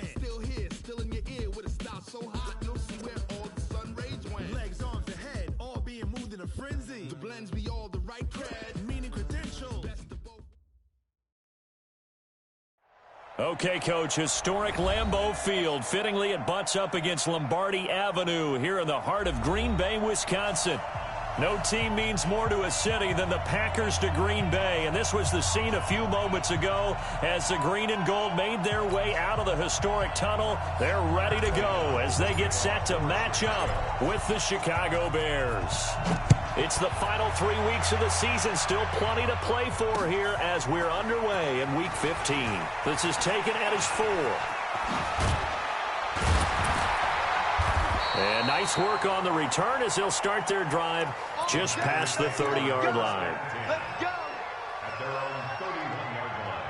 Still here, still in your ear with a style so hot, you'll see where all the sun rays went. Legs, arms, the head, all being moved in a frenzy. The blends be all the right cred, meaning credentials. Okay, Coach, historic Lambeau Field. Fittingly, it butts up against Lombardi Avenue here in the heart of Green Bay, Wisconsin. No team means more to a city than the Packers to Green Bay, and this was the scene a few moments ago as the green and gold made their way out of the historic tunnel. They're ready to go as they get set to match up with the Chicago Bears. It's the final 3 weeks of the season. Still plenty to play for here as we're underway in Week 15. This is taken at his 4. And nice work on the return as they'll start their drive just past the 30-yard line. Let's go. At their own 31-yard line.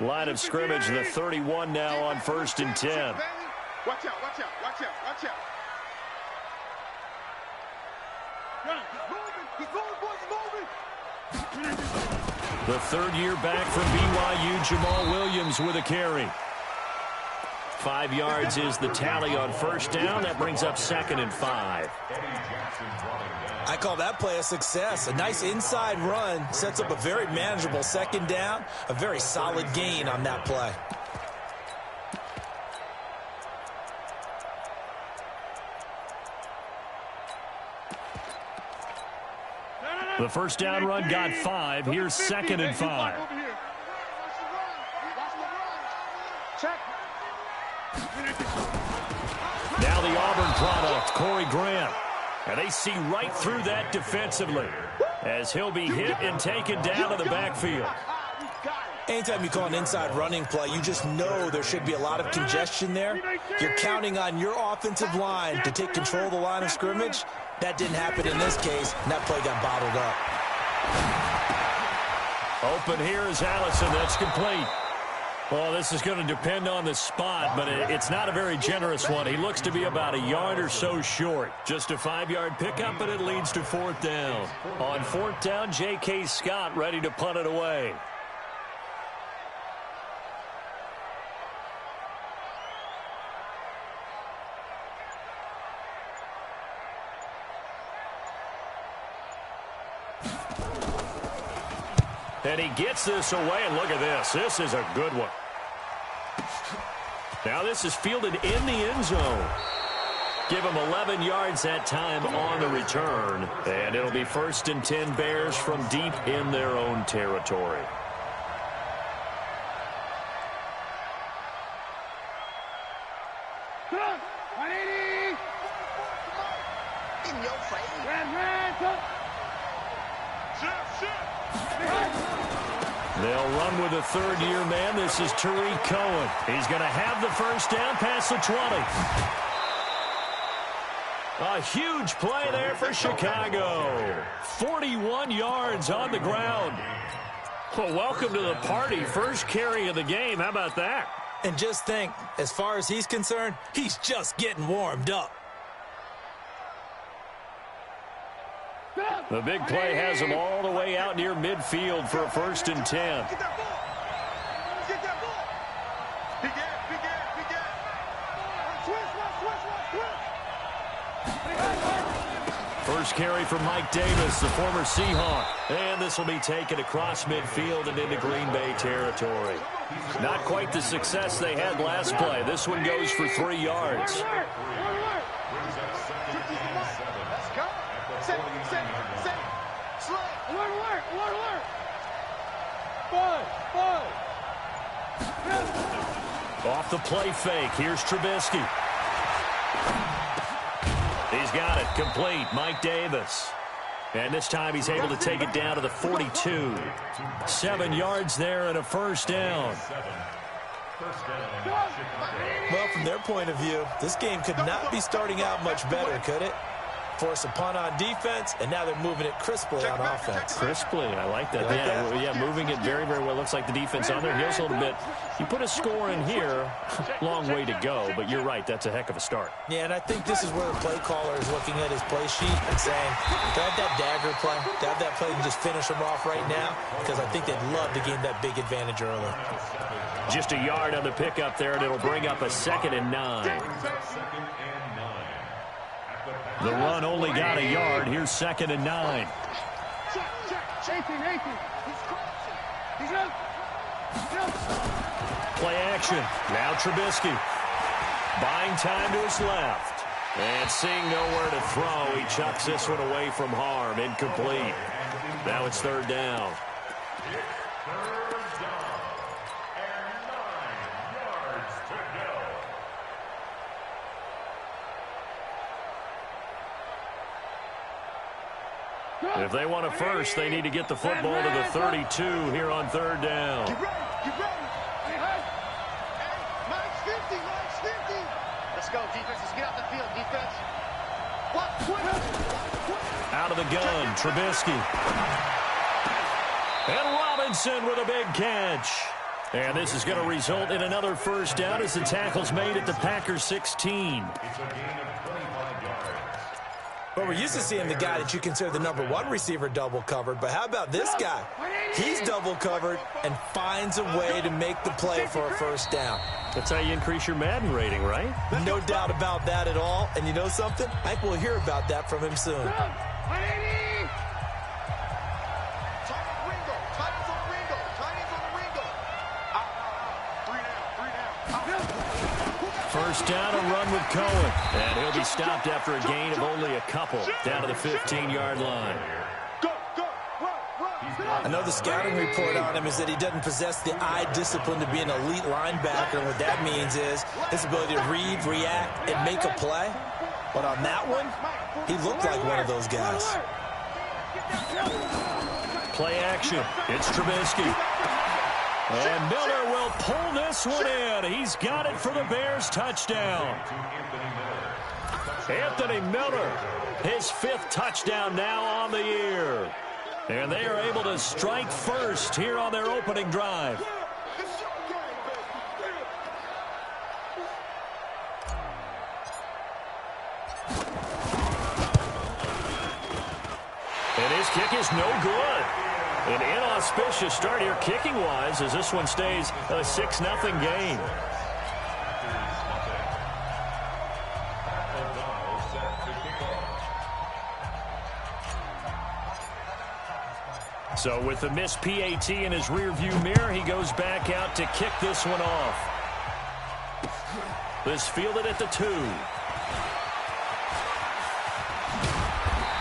Line of scrimmage, the 31 now on 1st and 10. Watch out, watch out, watch out, watch out. He's moving, boys, moving. The third-year back from BYU, Jamal Williams with a carry. 5 yards is the tally on 1st down. That brings up 2nd and 5. I call that play a success. A nice inside run sets up a very manageable 2nd down. A very solid gain on that play. The 1st down run got 5. Here's 2nd and 5. Now the Auburn product, Corey Grant. And they see right through that defensively as he'll be hit and taken down in the backfield. Anytime you call an inside running play, you just know there should be a lot of congestion there. You're counting on your offensive line to take control of the line of scrimmage. That didn't happen in this case, and that play got bottled up. Open here is Allison. That's complete. Well, this is going to depend on the spot, but it's not a very generous one. He looks to be about a yard or so short. Just a 5-yard pickup, and it leads to 4th down. On 4th down, J.K. Scott ready to punt it away. And he gets this away, and look at this. This is a good one. Now this is fielded in the end zone. Give him 11 yards that time on the return. And it'll be 1st and 10 Bears from deep in their own territory. In your face. They'll run with a 3rd-year man. This is Tariq Cohen. He's going to have the 1st down past the 20. A huge play there for Chicago. 41 yards on the ground. Well, welcome to the party. First carry of the game. How about that? And just think, as far as he's concerned, he's just getting warmed up. The big play has him all the way out near midfield for a 1st and 10. Get that ball. Get that ball. Big gap. Switch. First carry from Mike Davis, the former Seahawk. And this will be taken across midfield and into Green Bay territory. Not quite the success they had last play. This one goes for 3 yards. Off the play fake. Here's Trubisky. He's got it. Complete. Mike Davis. And this time he's able to take it down to the 42. 7 yards there and a first down. Well, from their point of view, this game could not be starting out much better, could it? Force a punt on defense, and now they're moving it crisply on offense. Crisply, I like that. Yeah, moving it very, very well. Looks like the defense on their heels a little bit. You put a score in here, long way to go, but you're right, that's a heck of a start. Yeah, and I think this is where the play caller is looking at his play sheet and saying, to have that dagger play, to have that play and just finish them off right now, because I think they'd love to gain that big advantage early. Just a yard on the pickup there, and it'll bring up a 2nd and 9. The run only got a yard. Here's 2nd and 9. Play action. Now Trubisky. Buying time to his left. And seeing nowhere to throw, he chucks this one away from harm. Incomplete. Now it's 3rd down. If they want a first, they need to get the football to the 32 here on 3rd down. Get ready. Mine's 50. Let's go, defense. Let's get out the field, defense. Out of the gun, Trubisky. And Robinson with a big catch. And this is going to result in another first down as the tackle's made at the Packers 16. Well, we're used to seeing the guy that you consider the #1 receiver double covered, but how about this guy? He's double covered and finds a way to make the play for a first down. That's how you increase your Madden rating, right? No doubt about that at all. And you know something? I think we'll hear about that from him soon. First down, a run with Cohen. And he'll be stopped after a gain of only a couple, down to the 15-yard line. I know the scouting report on him is that he doesn't possess the eye discipline to be an elite linebacker. And what that means is his ability to read, react, and make a play. But on that one, he looked like one of those guys. Play action. It's Trubisky. And Miller will pull this one in. He's got it for the Bears touchdown. Anthony Miller, his 5th touchdown now on the year. And they are able to strike first here on their opening drive. And his kick is no good. An inauspicious start here kicking-wise as this one stays a 6-0 game. So with the missed PAT in his rearview mirror, he goes back out to kick this one off. This fielded at the 2.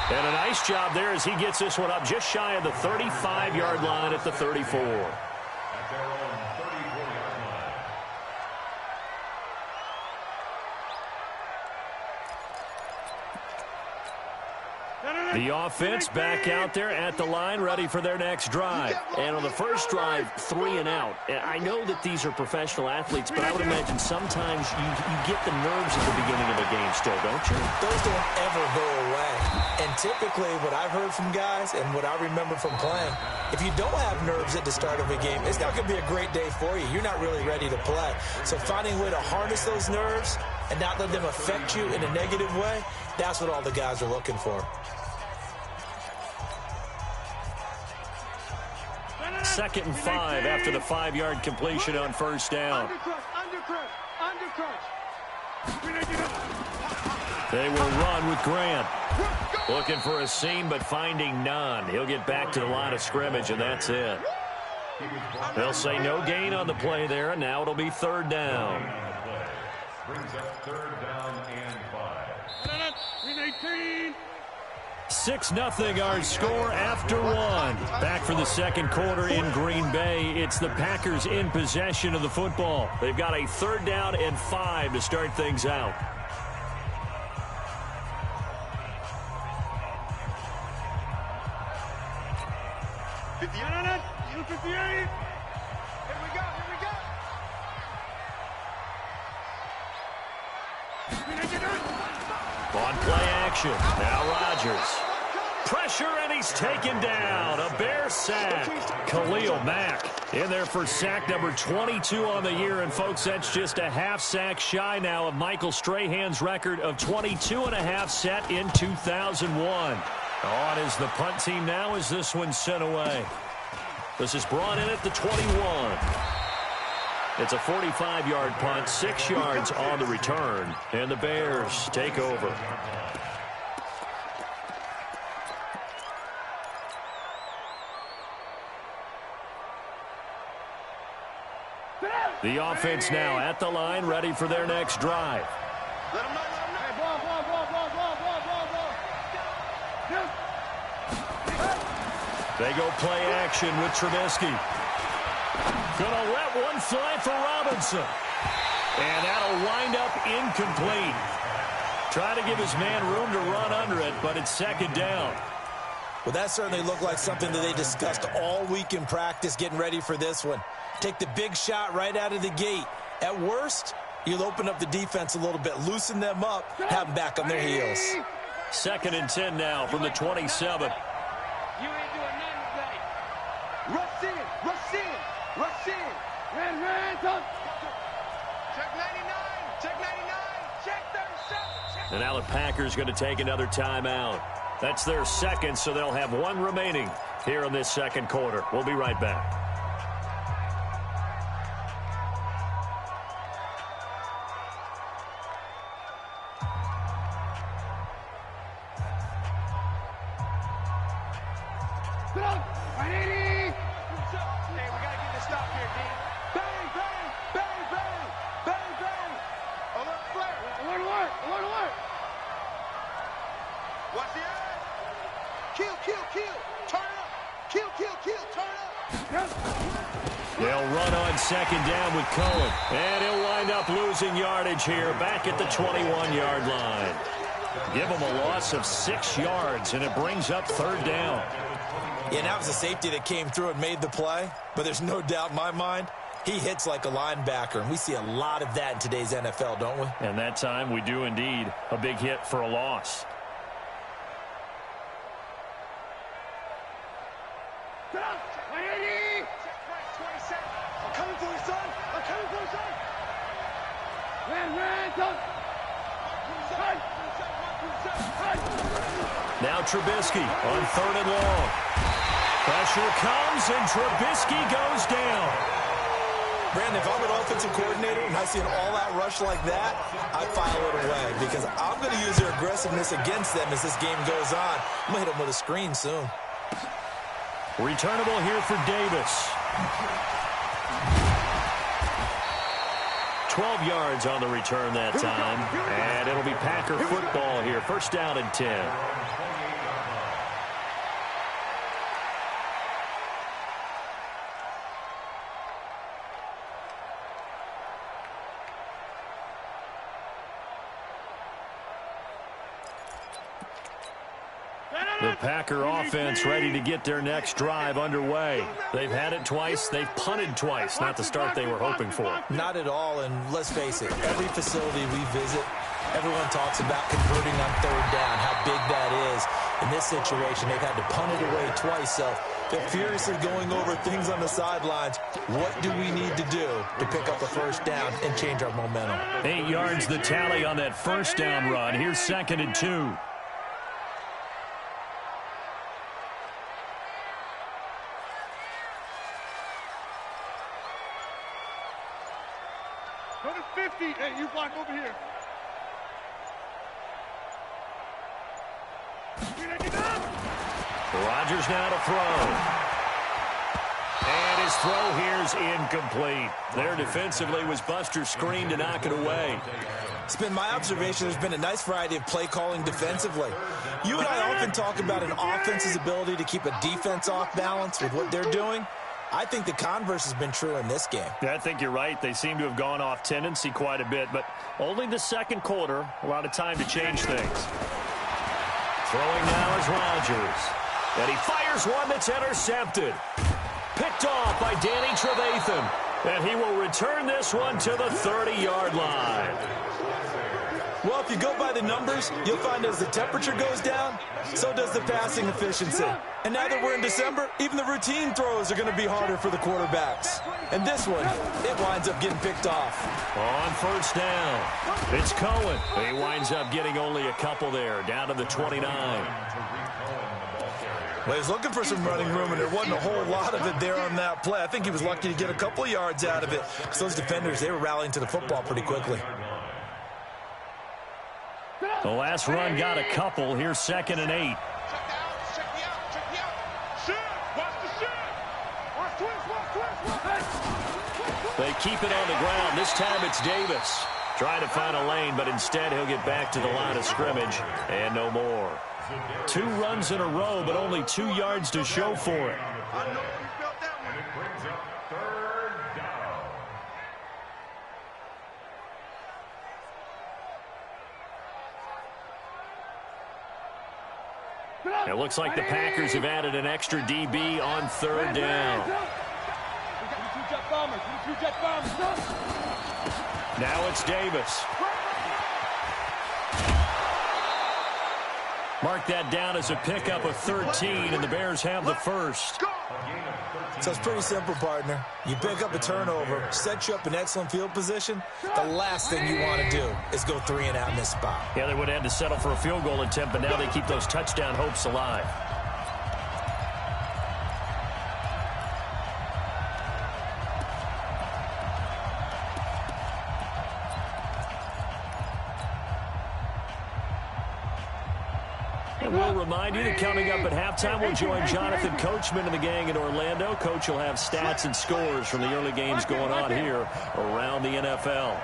And a nice job there as he gets this one up just shy of the 35-yard line at the 34. The offense back out there at the line, ready for their next drive. And on the first drive, 3 and out. I know that these are professional athletes, but I would imagine sometimes you get the nerves at the beginning of a game still, don't you? Those don't ever go away. And typically what I've heard from guys and what I remember from playing, if you don't have nerves at the start of a game, it's not going to be a great day for you. You're not really ready to play. So finding a way to harness those nerves and not let them affect you in a negative way, that's what all the guys are looking for. 2nd and 5 after the 5-yard completion on first down. They will run with Grant. Looking for a seam, but finding none. He'll get back to the line of scrimmage, and that's it. They'll say no gain on the play there, and now it'll be 3rd down. Brings up 3rd down and 5. 6-0 our score after one. Back for the second quarter in Green Bay. It's the Packers in possession of the football. They've got a 3rd down and 5 to start things out. On play action. Now Rodgers. Pressure, and he's taken down. A Bear sack. Khalil Mack in there for sack number 22 on the year. And, folks, that's just a half sack shy now of Michael Strahan's record of 22.5 set in 2001. On is the punt team now as this one's sent away. This is brought in at the 21. It's a 45-yard punt, 6 yards on the return, and the Bears take over. The offense now at the line, ready for their next drive. They go play action with Trubisky. Gonna let one fly for Robinson. And that'll wind up incomplete. Trying to give his man room to run under it, but it's 2nd down. Well, that certainly looked like something that they discussed all week in practice, getting ready for this one. Take the big shot right out of the gate. At worst, you'll open up the defense a little bit, loosen them up, have them back on their heels. 2nd and 10 now from the 27. You ain't doing nothing today. Rush in, rush in, rush in. Ran, touch. Check 99, check 99, check 37, check. And now the Packers going to take another timeout. That's their 2nd, so they'll have 1 remaining here in this 2nd quarter. We'll be right back. They'll run on 2nd down with Cohen. And he'll wind up losing yardage here back at the 21-yard line. Give him a loss of 6 yards, and it brings up 3rd down. Yeah, that was a safety that came through and made the play. But there's no doubt in my mind, he hits like a linebacker. And we see a lot of that in today's NFL, don't we? And that time we do indeed. A big hit for a loss. Now Trubisky on 3rd and long. Pressure comes, and Trubisky goes down. Brandon, if I'm an offensive coordinator and I see an all-out rush like that, I file it away because I'm going to use their aggressiveness against them as this game goes on. I'm going to hit them with a screen soon. Returnable here for Davis. 12 yards on the return that time. And it'll be Packer football here. 1st down and 10. The Packer offense ready to get their next drive underway. They've had it twice. They've punted twice. Not the start they were hoping for. Not at all, and let's face it, every facility we visit, everyone talks about converting on 3rd down, how big that is. In this situation, they've had to punt it away twice, so they're furiously going over things on the sidelines. What do we need to do to pick up the 1st down and change our momentum? 8 yards the tally on that 1st down run. Here's 2nd and 2. Go to 50. Hey, you block over here. Rodgers now to throw. And His throw here's incomplete. There defensively was Buster Screen to knock it away. It's been my observation there's been a nice variety of play calling defensively. You and I often talk about an offense's ability to keep a defense off balance with what they're doing. I think the converse has been true in this game. Yeah, I think you're right. They seem to have gone off tendency quite a bit, but only the second quarter. A lot of time to change things. Throwing now is Rodgers. And he fires one that's intercepted. Picked off by Danny Trevathan. And he will return this one to the 30-yard line. Well, if you go by the numbers, you'll find as the temperature goes down, so does the passing efficiency. And now that we're in December, even the routine throws are going to be harder for the quarterbacks. And this one, it winds up getting picked off. On first down, it's Cohen. He winds up getting only a couple there, down to the 29. Well, he was looking for some running room, and there wasn't a whole lot of it there on that play. I think he was lucky to get a couple of yards out of it. Because those defenders, they were rallying to the football pretty quickly. The last run got a couple. Here's 2nd and 8. Check me out. Shoot. Watch the shoot. Watch twist. They keep it on the ground. This time it's Davis. Trying to find a lane, but instead he'll get back to the line of scrimmage. And no more. 2 runs in a row, but only 2 yards to show for it. I know you felt that one. And it brings up 3rd down. It looks like the Packers have added an extra DB on 3rd down. Now it's Davis. Mark that down as a pickup of 13, and the Bears have the first. So it's pretty simple, partner. You pick up a turnover, set you up in excellent field position. The last thing you want to do is go 3 and out in this spot. Yeah, they would have had to settle for a field goal attempt, but now they keep those touchdown hopes alive. And we'll remind you that coming up at halftime, we'll join Jonathan Coachman and the gang in Orlando. Coach will have stats and scores from the early games going on here around the NFL.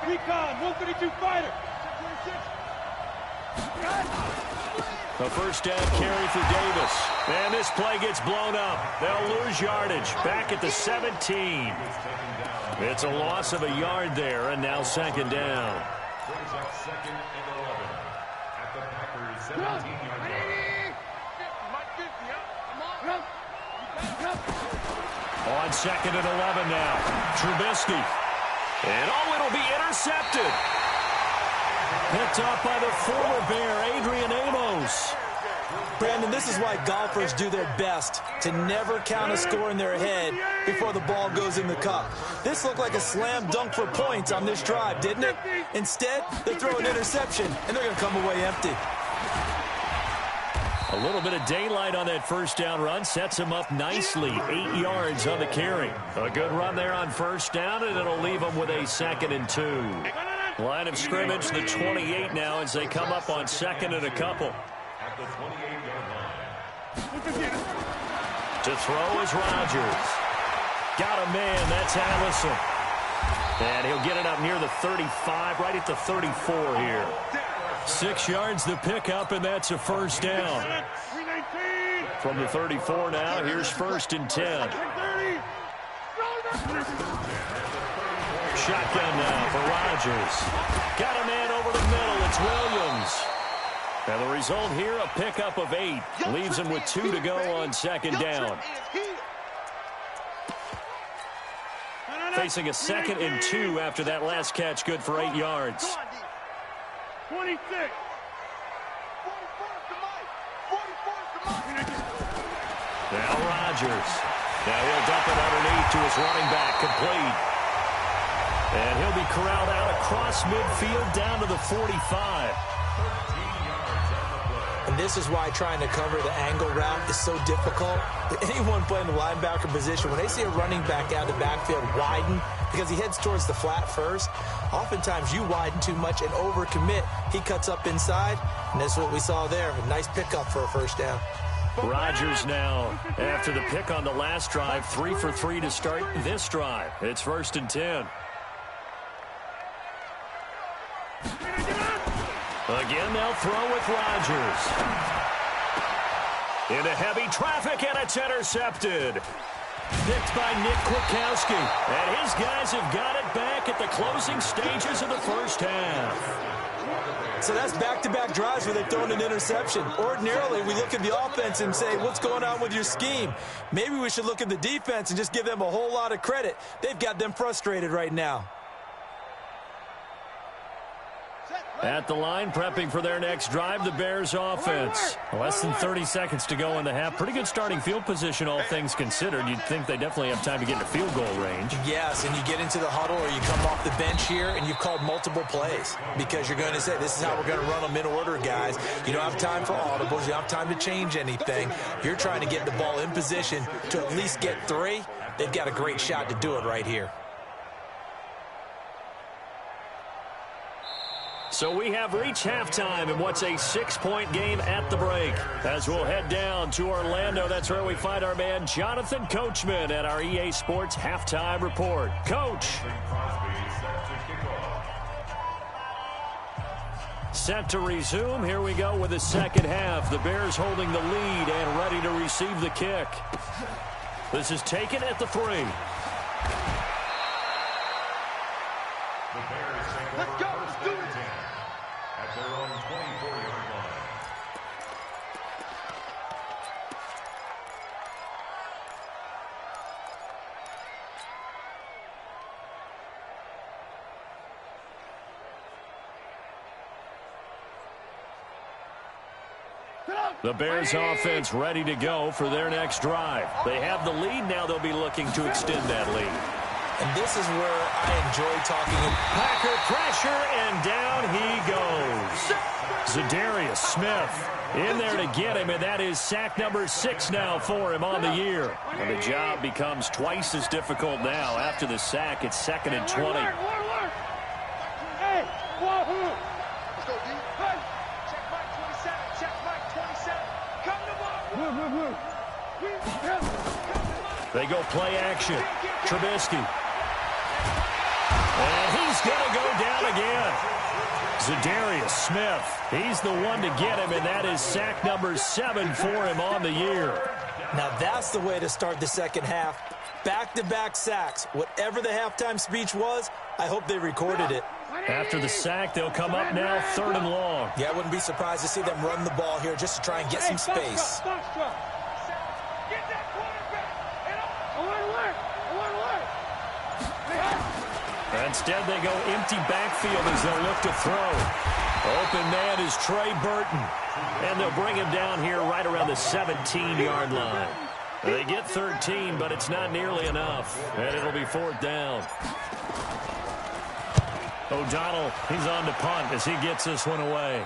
Recon, 132 fighter. The first down carry for Davis. And this play gets blown up. They'll lose yardage. Back at the 17. It's a loss of a yard there, and now 2nd down. Brings up 2nd and 11 at the Packers 17-yard line. On 2nd and 11 now. Trubisky. And it'll be intercepted. Picked off by the former Bear, Adrian Amos. Brandon, this is why golfers do their best to never count a score in their head before the ball goes in the cup. This looked like a slam dunk for points on this drive, didn't it? Instead, they throw an interception, and they're going to come away empty. A little bit of daylight on that first down run sets him up nicely. 8 yards on the carry. A good run there on first down, and it'll leave him with a 2nd and 2. Line of scrimmage, the 28 now as they come up on 2nd and a couple. At the 28-yard line. To throw is Rodgers. Got a man, that's Allison. And he'll get it up near the 35, right at the 34 here. 6 yards the pickup, and that's a first down. From the 34 now, here's 1st and 10. Shotgun now for Rodgers. Got a man over the middle. It's Williams. And the result here, a pickup of 8. Leaves him with 2 to go on 2nd down. Facing a 2nd and 2 after that last catch, good for 8 yards. 26. Now Rodgers. Now he'll dump it underneath to his running back, complete. And he'll be corralled out across midfield down to the 45. And this is why trying to cover the angle route is so difficult. Anyone playing the linebacker position, when they see a running back out of the backfield widen because he heads towards the flat first, oftentimes you widen too much and overcommit. He cuts up inside, and that's what we saw there. A nice pickup for a first down. Rodgers now, after the pick on the last drive, 3 for 3 to start this drive. It's 1st and 10. Again, they'll throw with Rodgers. Into heavy traffic, and it's intercepted. Picked by Nick Kwiatkowski. And his guys have got it back at the closing stages of the first half. So that's back-to-back drives where they've thrown an interception. Ordinarily, we look at the offense and say, what's going on with your scheme? Maybe we should look at the defense and just give them a whole lot of credit. They've got them frustrated right now. At the line, prepping for their next drive, the Bears offense. Less than 30 seconds to go in the half. Pretty good starting field position, all things considered. You'd think they definitely have time to get into field goal range. Yes, and you get into the huddle or you come off the bench here and you've called multiple plays because you're going to say, this is how we're going to run them in order, guys. You don't have time for audibles. You don't have time to change anything. You're trying to get the ball in position to at least get 3. They've got a great shot to do it right here. So we have reached halftime in what's a 6-point game at the break. As we'll head down to Orlando, that's where we find our man Jonathan Coachman at our EA Sports Halftime Report. Coach. Set to resume. Here we go with the second half. The Bears holding the lead and ready to receive the kick. This is taken at the 3. Let's go. Let's do it. At their own 24-yard line. The Bears offense ready to go for their next drive. They have the lead. Now they'll be looking to extend that lead. And this is where I enjoy talking. Packer pressure, and down he goes. Za'Darius Smith in there to get him, and that is sack number 6 now for him on the year. And the job becomes twice as difficult now. After the sack, it's 2nd and 20. Hey, wahoo! Let's go, D. Hey, check Mike 27. Check Mike 27. Come to Mike. They go play action. Trubisky. And he's going to go down again. Za'Darius Smith. He's the one to get him, and that is sack number 7 for him on the year. Now that's the way to start the second half. Back-to-back sacks. Whatever the halftime speech was, I hope they recorded it. After the sack, they'll come up now 3rd and long. Yeah, I wouldn't be surprised to see them run the ball here just to try and get some space. Instead, they go empty backfield as they'll look to throw. Open man is Trey Burton. And they'll bring him down here right around the 17-yard line. They get 13, but it's not nearly enough. And it'll be 4th down. O'Donnell, he's on to punt as he gets this one away.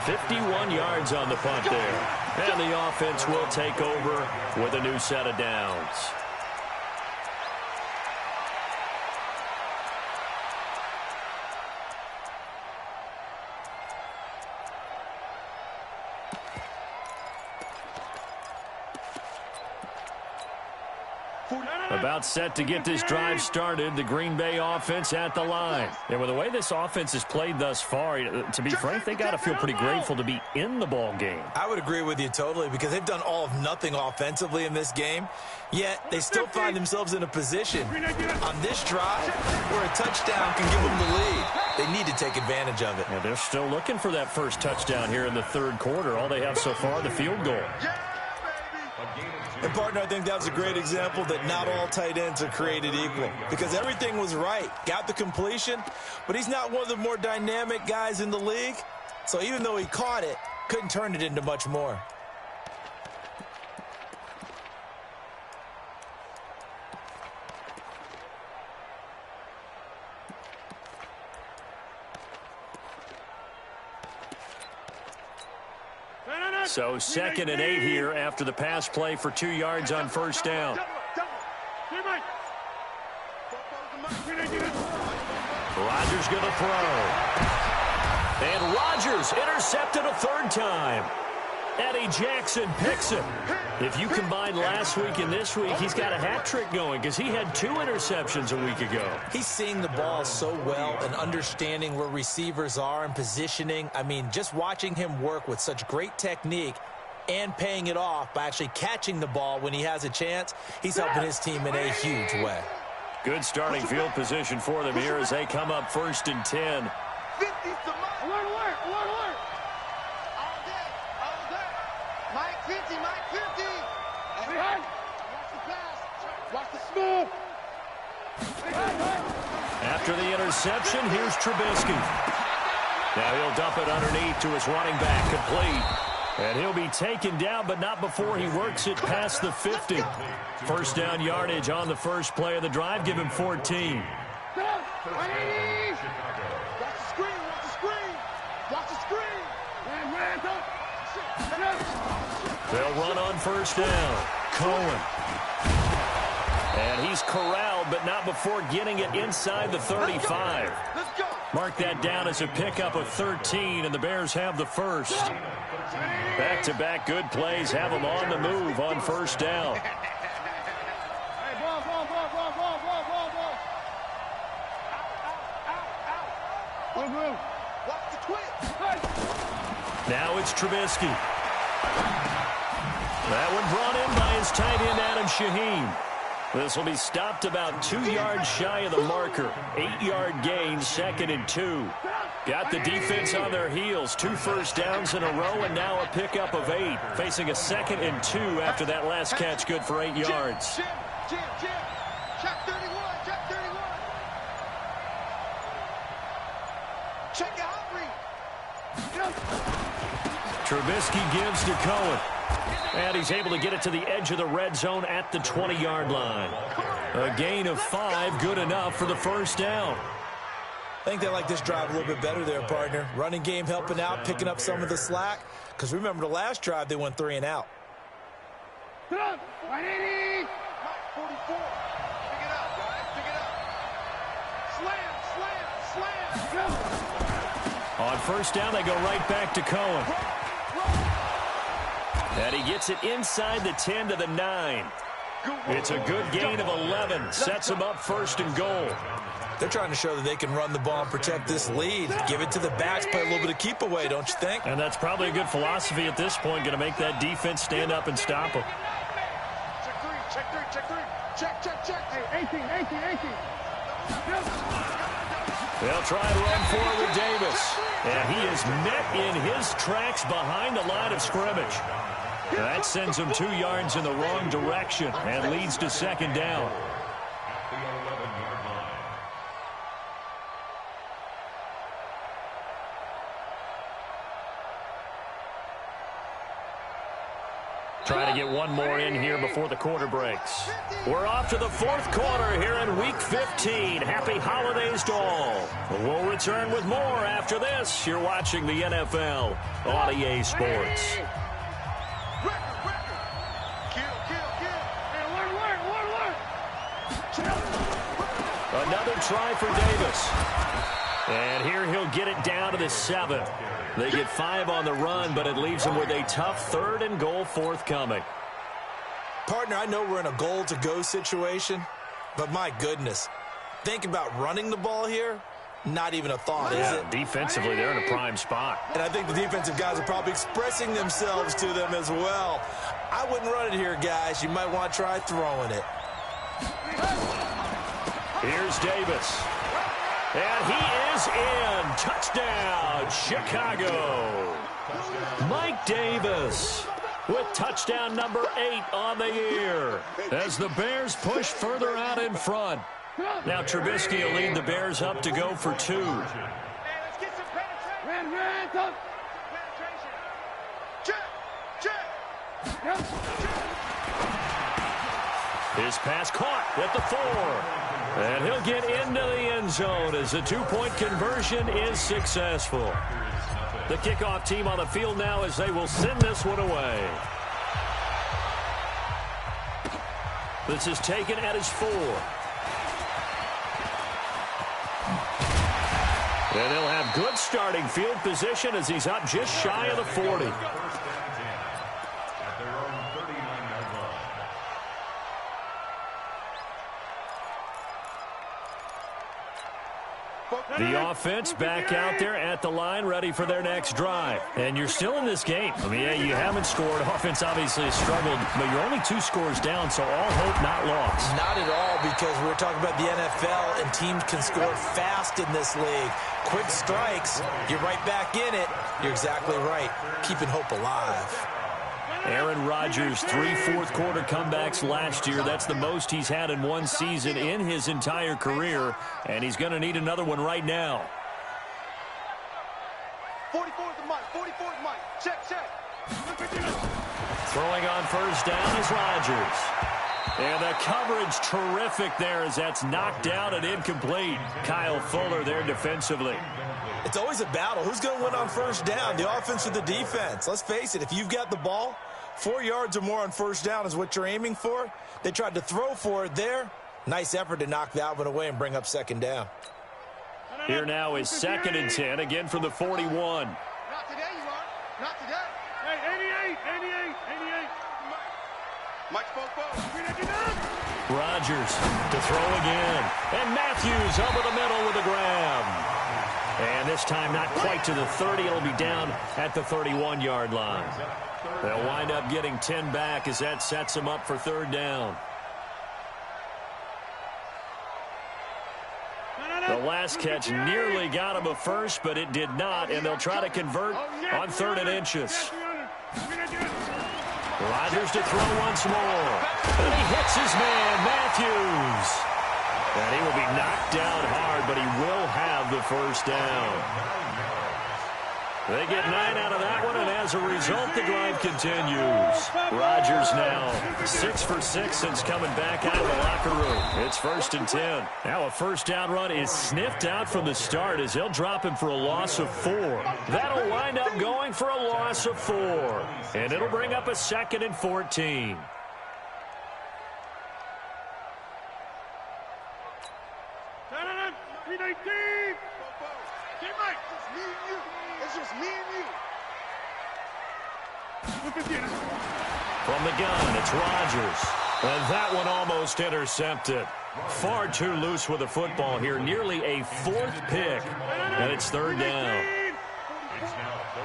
$51 yards on the punt there. And the offense will take over with a new set of downs. About set to get this drive started, the Green Bay offense at the line. And with the way this offense has played thus far, to be frank, they got to feel pretty grateful to be in the ball game. I would agree with you totally because they've done all of nothing offensively in this game, yet they still find themselves in a position on this drive where a touchdown can give them the lead. They need to take advantage of it. And they're still looking for that first touchdown here in the 3rd quarter. All they have so far, the field goal. And, partner, I think that's a great example that not all tight ends are created equal because everything was right. Got the completion, but he's not one of the more dynamic guys in the league. So even though he caught it, couldn't turn it into much more. So 2nd and 8 here after the pass play for 2 yards on 1st down. Rodgers going to throw. And Rodgers intercepted a third time. Eddie Jackson picks it. If you combine last week and this week, he's got a hat trick going because he had 2 interceptions a week ago. He's seeing the ball so well and understanding where receivers are and positioning. I mean, just watching him work with such great technique and paying it off by actually catching the ball when he has a chance, he's helping his team in a huge way. Good starting field position for them here as they come up 1st and 10. 50's the mark. Alert, alert, alert, alert. All day. Mike 50, Mike 50. Behind. Watch the pass. Watch the smooth. After the interception, here's Trubisky. Now he'll dump it underneath to his running back, complete. And he'll be taken down, but not before he works it past the 50. First down yardage on the first play of the drive. Give him 14. Watch the screen, watch the screen. Watch the screen. They'll run on first down. Cohen. And he's corralled, but not before getting it inside the 35. Let's go. Mark that down as a pickup of 13, and the Bears have the first. Back-to-back good plays have them on the move on first down. Hey, ball. Watch the twist. Now it's Trubisky. That one brought in by his tight end, Adam Shaheen. This will be stopped about 2 yards shy of the marker. 8-yard gain, 2nd and 2. Got the defense on their heels. 2 first downs in a row, and now a pickup of 8. Facing a 2nd and 2 after that last catch, good for 8 yards. Jim. Check 31. Check the hot read. Trubisky gives to Cohen. And he's able to get it to the edge of the red zone at the 20-yard line. A gain of 5, good enough for the first down. I think they like this drive a little bit better there, partner. Running game helping out, picking up some of the slack. Because remember the last drive, they went 3 and out. 180. Mike 44. Pick it up, guys. Pick it up. Slam. On first down, they go right back to Cohen. And he gets it inside the 10 to the 9. It's a good gain of 11. Sets him up 1st and goal. They're trying to show that they can run the ball and protect this lead. Give it to the backs, play a little bit of keep away, don't you think? And that's probably a good philosophy at this point, going to make that defense stand up and stop them. Check 3. Hey, 18. They'll try and run forward with Davis. And he is met in his tracks behind the line of scrimmage. That sends him 2 yards in the wrong direction and leads to 2nd down. The 11-yard line. Trying to get one more in here before the quarter breaks. We're off to the 4th quarter here in Week 15. Happy holidays to all. We'll return with more after this. You're watching the NFL on EA Sports. Another try for Davis. And here he'll get it down to the 7. They get 5 on the run, but it leaves them with a tough 3rd and goal forthcoming. Partner, I know we're in a goal-to-go situation, but my goodness, think about running the ball here. Not even a thought, is it? Defensively, they're in a prime spot. And I think the defensive guys are probably expressing themselves to them as well. I wouldn't run it here, guys. You might want to try throwing it. Here's Davis. And he is in. Touchdown, Chicago. Mike Davis with touchdown number 8 on the year as the Bears push further out in front. Now Trubisky will lead the Bears up to go for 2. Hey, let's get some penetration. Check. His pass caught at the 4. And he'll get into the end zone as the 2-point conversion is successful. The kickoff team on the field now as they will send this one away. This is taken at his 4. And they'll have good starting field position as he's up just shy of the 40. First and 10 at their own 39-yard line. The offense back out there at the line, ready for their next drive. And you're still in this game. I mean, yeah, you haven't scored. Offense obviously has struggled, but you're only 2 scores down, so all hope not lost. Not at all, because we're talking about the NFL, and teams can score fast in this league. Quick strikes, you're right back in it. You're exactly right. Keeping hope alive. Aaron Rodgers, 3 fourth-quarter comebacks last year. That's the most he's had in one season in his entire career, and he's going to need another one right now. 44th and Mike, 44th Mike. Check. Throwing on first down is Rodgers. And the coverage terrific there as that's knocked out and incomplete. Kyle Fuller there defensively. It's always a battle. Who's going to win on first down, the offense or the defense? Let's face it, if you've got the ball, 4 yards or more on first down is what you're aiming for. They tried to throw for it there. Nice effort to knock that one away and bring up second down. Here now is 2nd and 10, again from the 41. Not today, you are. Not today. Hey, 88. Mike spoke. Rodgers to throw again. And Matthews over the middle with a grab. And this time not quite to the 30. It'll be down at the 31-yard line. They'll wind up getting 10 back as that sets them up for 3rd down. The last catch nearly got him a first, but it did not, and they'll try to convert on 3rd and inches. Rodgers to throw once more. And he hits his man, Matthews. And he will be knocked down hard, but he will have the first down. They get 9 out of that one, and as a result, the drive continues. Rodgers now 6 for 6 since coming back out of the locker room. It's 1st and 10. Now a first down run is sniffed out from the start as they'll drop him for a loss of 4. That'll wind up going for a loss of 4. And it'll bring up a 2nd and 14. From the gun, it's Rodgers. And that one almost intercepted. Far too loose with the football here. Nearly a 4th pick. And it's 3rd down.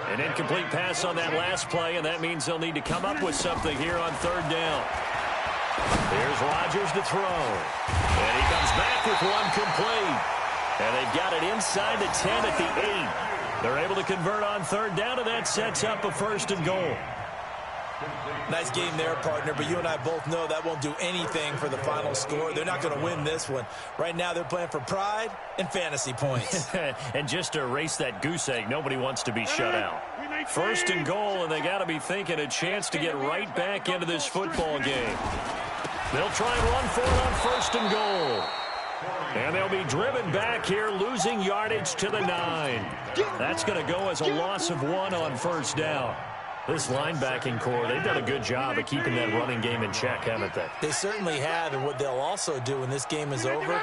An incomplete pass on that last play, and that means they'll need to come up with something here on 3rd down. Here's Rodgers to throw. And he comes back with one complete. And they've got it inside the 10 at the 8. They're able to convert on 3rd down, and that sets up a 1st and goal. Nice game there, partner, but you and I both know that won't do anything for the final score. They're not going to win this one. Right now, they're playing for pride and fantasy points. And just to erase that goose egg, nobody wants to be shut out. 1st and goal, and they got to be thinking a chance to get right back into this football game. They'll try and run for it on 1st and goal. And they'll be driven back here, losing yardage to the 9. That's going to go as a loss of 1 on 1st down. This linebacking core, they've done a good job of keeping that running game in check, haven't they? They certainly have, and what they'll also do when this game is over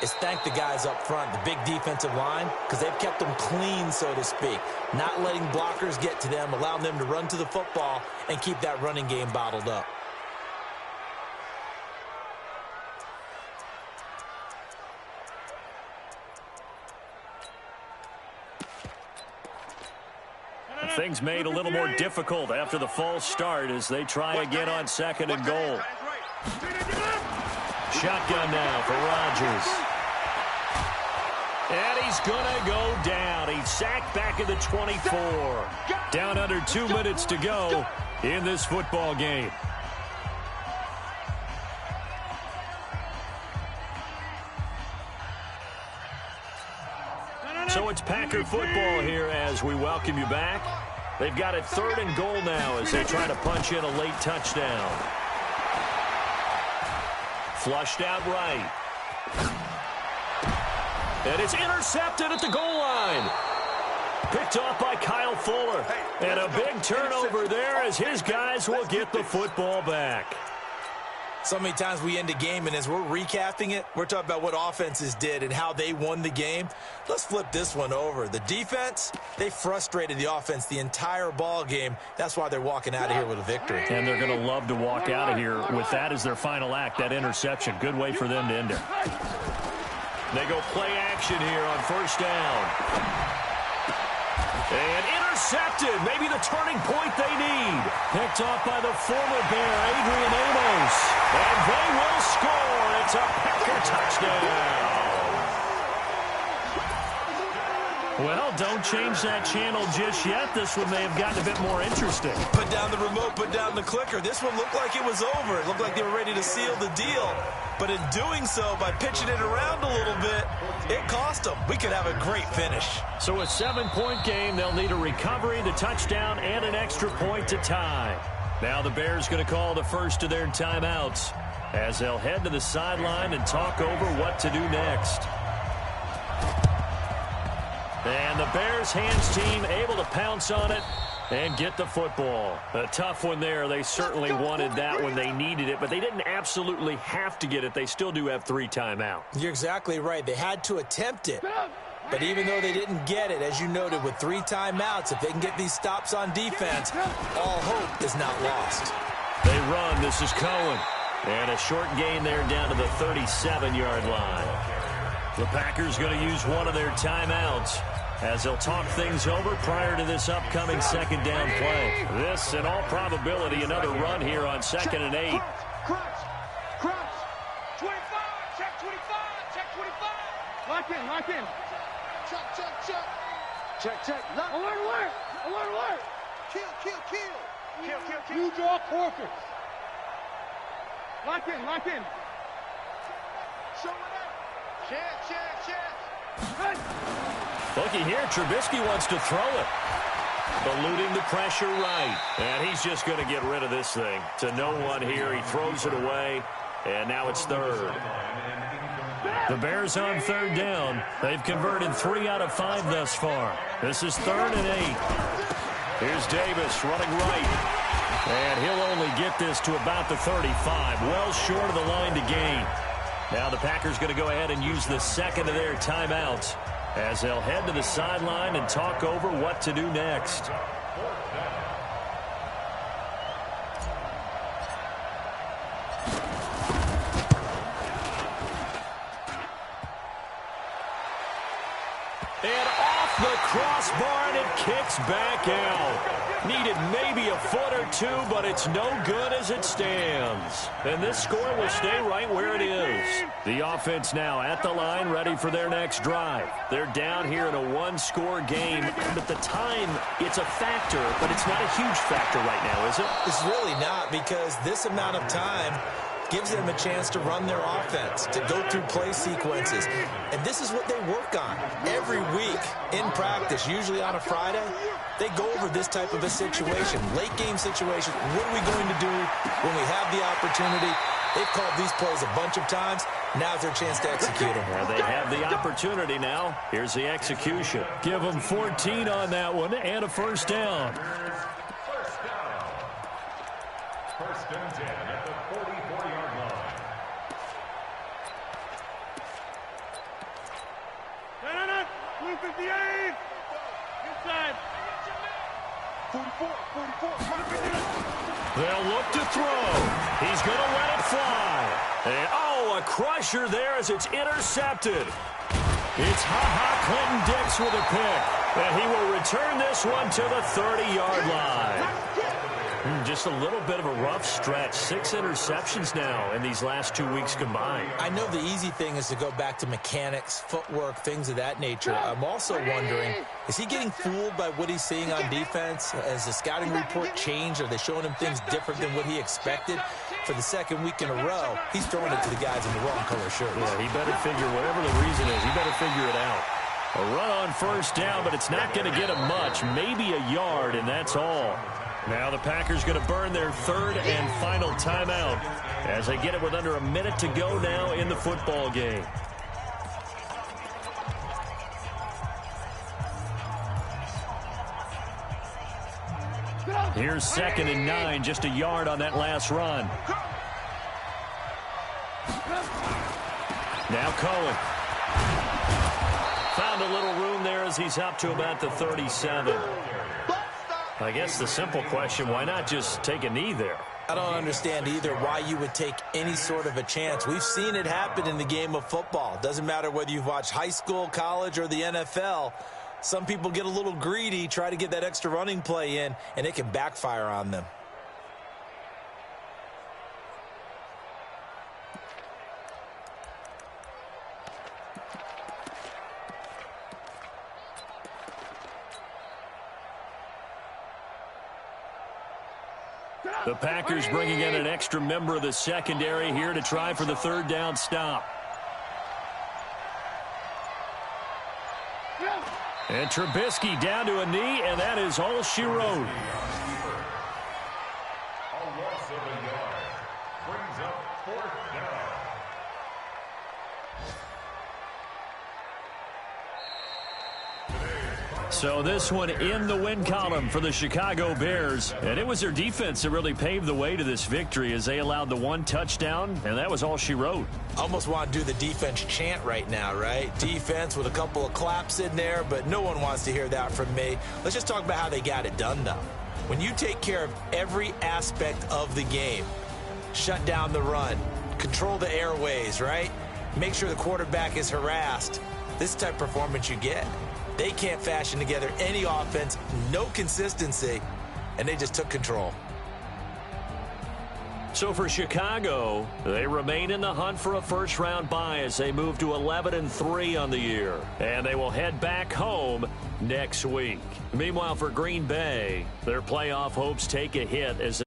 is thank the guys up front, the big defensive line, because they've kept them clean, so to speak. Not letting blockers get to them, allowing them to run to the football and keep that running game bottled up. Things made a little more difficult after the false start as they try again on 2nd and goal. Shotgun now for Rodgers. And he's going to go down. He's sacked back at the 24. Down under 2 minutes to go in this football game. So it's Packer football here as we welcome you back. They've got it 3rd and goal now as they try to punch in a late touchdown. Flushed out right. And it's intercepted at the goal line. Picked off by Kyle Fuller. And a big turnover there as his guys will get the football back. So many times we end a game, and as we're recapping it, we're talking about what offenses did and how they won the game. Let's flip this one over. The defense, they frustrated the offense the entire ball game. That's why they're walking out of here with a victory. And they're going to love to walk out of here with that as their final act, that interception. Good way for them to end it. They go play action here on first down. And intercepted. Maybe the turning point they need. Picked off by the former Bear, Adrian Amos. And they will score. It's a Packer touchdown. Well, don't change that channel just yet. This one may have gotten a bit more interesting. Put down the remote, put down the clicker. This one looked like it was over. It looked like they were ready to seal the deal. But in doing so, by pitching it around a little bit, it cost them. We could have a great finish. So a 7-point game. They'll need a recovery, the touchdown, and an extra point to tie. Now the Bears going to call the first of their timeouts as they'll head to the sideline and talk over what to do next. And the Bears hands team able to pounce on it and get the football. A tough one there. They certainly wanted that when they needed it, but they didn't absolutely have to get it. They still do have 3 timeouts. You're exactly right. They had to attempt it. But even though they didn't get it, as you noted, with 3 timeouts, if they can get these stops on defense, all hope is not lost. They run. This is Cohen. And a short gain there down to the 37-yard line. The Packers going to use one of their timeouts as they'll talk things over prior to this upcoming second down play. This, in all probability, another run here on 2nd and 8. Crunch. 25. Check 25. Check 25. Lock in. Check. Alert. Kill. You draw quarters. Lock in. Show it up. Check. Looky here, Trubisky wants to throw it. Eluding the pressure right. And he's just going to get rid of this thing. To no one here, he throws it away. And now it's 3rd. The Bears on 3rd down. They've converted 3 out of 5 thus far. This is 3rd and 8. Here's Davis running right. And he'll only get this to about the 35. Well short of the line to gain. Now the Packers going to go ahead and use the second of their timeouts as they'll head to the sideline and talk over what to do next. And off the crossbar, and it kicks back out. Needed maybe a foot or 2, but it's no good as it stands. And this score will stay right where it is. The offense now at the line, ready for their next drive. They're down here in a 1-score game, but the time, it's a factor, but it's not a huge factor right now, is it? It's really not, because this amount of time gives them a chance to run their offense, to go through play sequences. And this is what they work on every week in practice, usually on a Friday. They go over this type of a situation, late game situation. What are we going to do when we have the opportunity? They've called these plays a bunch of times. Now's their chance to execute them. Well, they have the opportunity now. Here's the execution. Give them 14 on that one and a first down. First and 10 at the 44-yard line. No. 258. Inside. 44. They'll look to throw. He's going to let it fly. And, a crusher there as it's intercepted. It's Clinton Dix with a pick. And he will return this one to the 30-yard line. Just a little bit of a rough stretch. 6 interceptions now in these last 2 weeks combined. I know the easy thing is to go back to mechanics, footwork, things of that nature. I'm also wondering, is he getting fooled by what he's seeing on defense? Has the scouting report changed? Are they showing him things different than what he expected? For the 2nd week in a row, he's throwing it to the guys in the wrong color shirts. Yeah, he better figure, whatever the reason is, he better figure it out. A run on first down, but it's not going to get him much. Maybe a yard, and that's all. Now the Packers going to burn their 3rd and final timeout as they get it with under a minute to go now in the football game. Here's 2nd and 9, just a yard on that last run. Now Cohen. Found a little room there as he's up to about the 37. I guess the simple question, why not just take a knee there? I don't understand either why you would take any sort of a chance. We've seen it happen in the game of football. Doesn't matter whether you've watched high school, college, or the NFL. Some people get a little greedy, try to get that extra running play in, and it can backfire on them. The Packers bringing in an extra member of the secondary here to try for the third down stop. And Trubisky down to a knee, and that is all she wrote. A loss of a yard brings up fourth down. So this one in the win column for the Chicago Bears. And it was their defense that really paved the way to this victory as they allowed the one touchdown, and that was all she wrote. Almost want to do the defense chant right now, right? Defense with a couple of claps in there, but no one wants to hear that from me. Let's just talk about how they got it done, though. When you take care of every aspect of the game, shut down the run, control the airways, right? Make sure the quarterback is harassed. This type of performance you get. They can't fashion together any offense, no consistency, and they just took control. So for Chicago, they remain in the hunt for a first-round bye as they move to 11-3 on the year. And they will head back home next week. Meanwhile, for Green Bay, their playoff hopes take a hit as